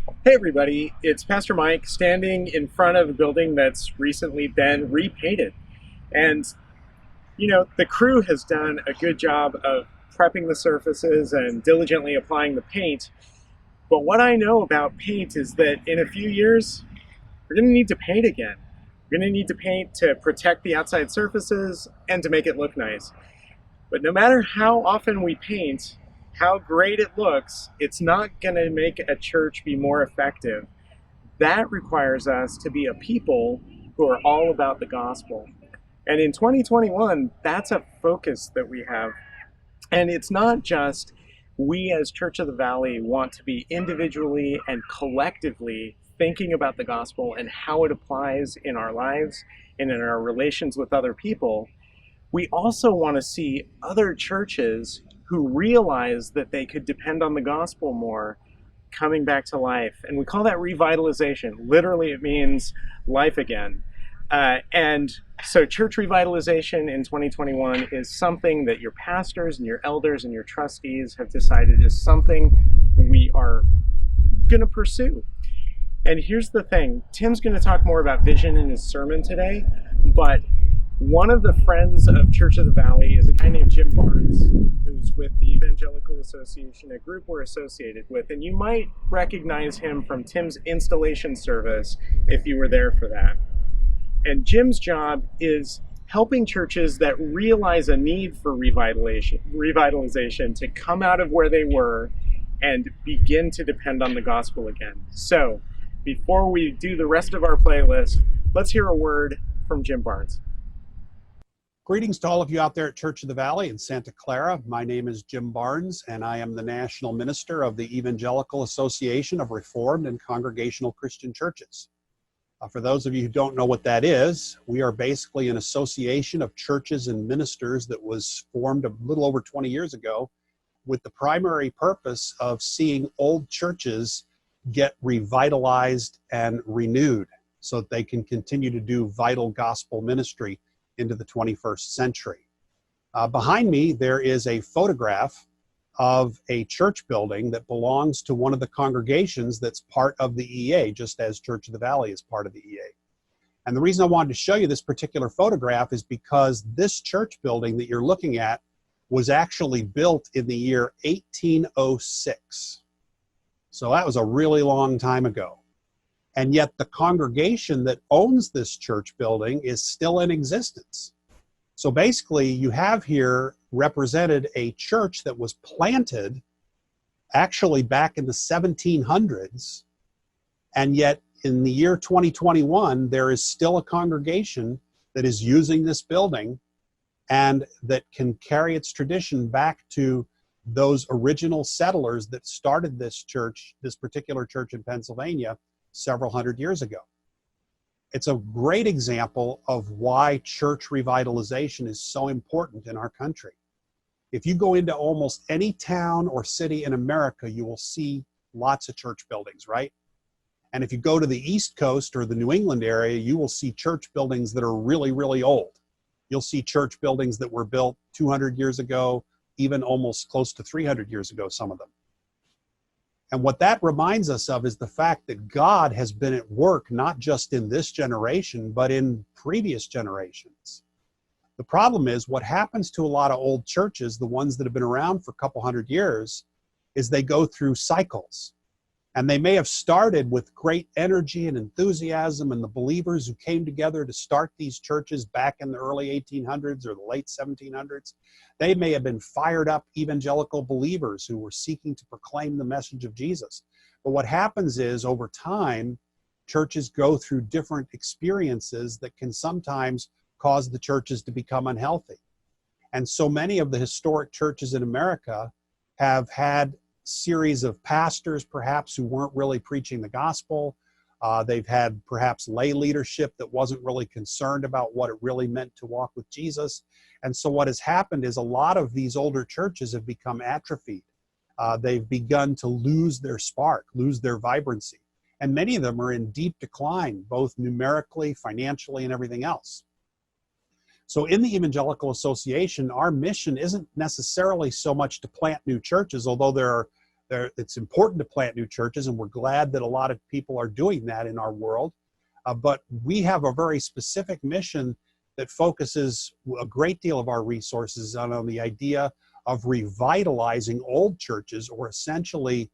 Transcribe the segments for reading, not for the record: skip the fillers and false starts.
Hey everybody, it's Pastor Mike standing in front of a building that's recently been repainted. And, the crew has done a good job of prepping the surfaces and diligently applying the paint. But what I know about paint is that in a few years, we're going to need to paint again. We're going to need to paint to protect the outside surfaces and to make it look nice. But no matter how often we paint, how great it looks, it's not going to make a church be more effective. That requires us to be a people who are all about the gospel. And in 2021, that's a focus that we have. And it's not just we as Church of the Valley want to be individually and collectively thinking about the gospel and how it applies in our lives and in our relations with other people. We also want to see other churches who realize that they could depend on the gospel more coming back to life. And we call that revitalization. Literally, it means life again. And so, church revitalization in 2021 is something that your pastors and your elders and your trustees have decided is something we are going to pursue. And here's the thing, Tim's going to talk more about vision in his sermon today, but one of the friends of Church of the Valley is a guy named Jim Barnes, who's with the Evangelical Association, a group we're associated with. And you might recognize him from Tim's installation service if you were there for that. And Jim's job is helping churches that realize a need for revitalization to come out of where they were and begin to depend on the gospel again. So, before we do the rest of our playlist, let's hear a word from Jim Barnes. Greetings to all of you out there at Church of the Valley in Santa Clara. My name is Jim Barnes, and I am the National Minister of the Evangelical Association of Reformed and Congregational Christian Churches. For those of you who don't know what that is, we are basically an association of churches and ministers that was formed a little over 20 years ago with the primary purpose of seeing old churches get revitalized and renewed so that they can continue to do vital gospel ministry into the 21st century. Behind me, there is a photograph of a church building that belongs to one of the congregations that's part of the EA, just as Church of the Valley is part of the EA. And the reason I wanted to show you this particular photograph is because this church building that you're looking at was actually built in the year 1806. So that was a really long time ago. And yet the congregation that owns this church building is still in existence. So basically you have here represented a church that was planted actually back in the 1700s. And yet in the year 2021, there is still a congregation that is using this building and that can carry its tradition back to those original settlers that started this church, this particular church in Pennsylvania, several hundred years ago. It's a great example of why church revitalization is so important in our country. If you go into almost any town or city in America, you will see lots of church buildings, right? And if you go to the East Coast or the New England area, you will see church buildings that are really, really old. You'll see church buildings that were built 200 years ago, even almost close to 300 years ago, some of them. And what that reminds us of is the fact that God has been at work, not just in this generation, but in previous generations. The problem is what happens to a lot of old churches, the ones that have been around for a couple hundred years, is they go through cycles. And they may have started with great energy and enthusiasm, and the believers who came together to start these churches back in the early 1800s or the late 1700s, they may have been fired up evangelical believers who were seeking to proclaim the message of Jesus. But what happens is over time, churches go through different experiences that can sometimes cause the churches to become unhealthy. And so many of the historic churches in America have had series of pastors perhaps who weren't really preaching the gospel. They've had perhaps lay leadership that wasn't really concerned about what it really meant to walk with Jesus. And so what has happened is a lot of these older churches have become atrophied. They've begun to lose their spark, lose their vibrancy. And many of them are in deep decline, both numerically, financially, and everything else. So in the Evangelical Association, our mission isn't necessarily so much to plant new churches, although there are It's important to plant new churches, and we're glad that a lot of people are doing that in our world. But we have a very specific mission that focuses a great deal of our resources on the idea of revitalizing old churches, or essentially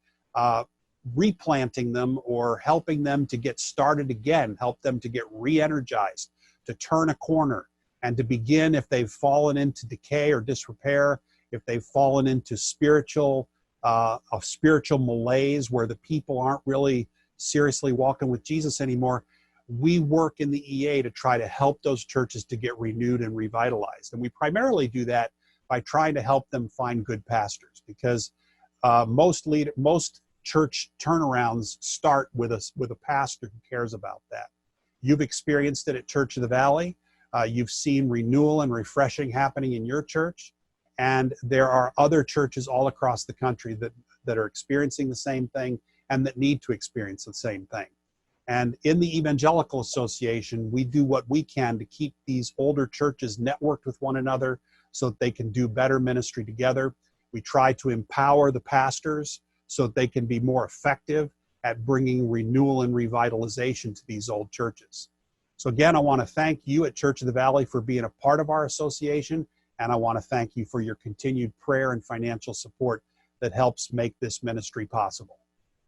replanting them or helping them to get started again, help them to get re-energized, to turn a corner, and to begin, if they've fallen into decay or disrepair, if they've fallen into a spiritual malaise where the people aren't really seriously walking with Jesus anymore. We work in the EA to try to help those churches to get renewed and revitalized. And we primarily do that by trying to help them find good pastors, because most church turnarounds start with a pastor who cares about that. You've experienced it at Church of the Valley. You've seen renewal and refreshing happening in your church. And there are other churches all across the country that are experiencing the same thing and that need to experience the same thing. And in the Evangelical Association, we do what we can to keep these older churches networked with one another so that they can do better ministry together. We try to empower the pastors so that they can be more effective at bringing renewal and revitalization to these old churches. So again, I want to thank you at Church of the Valley for being a part of our association, and I want to thank you for your continued prayer and financial support that helps make this ministry possible.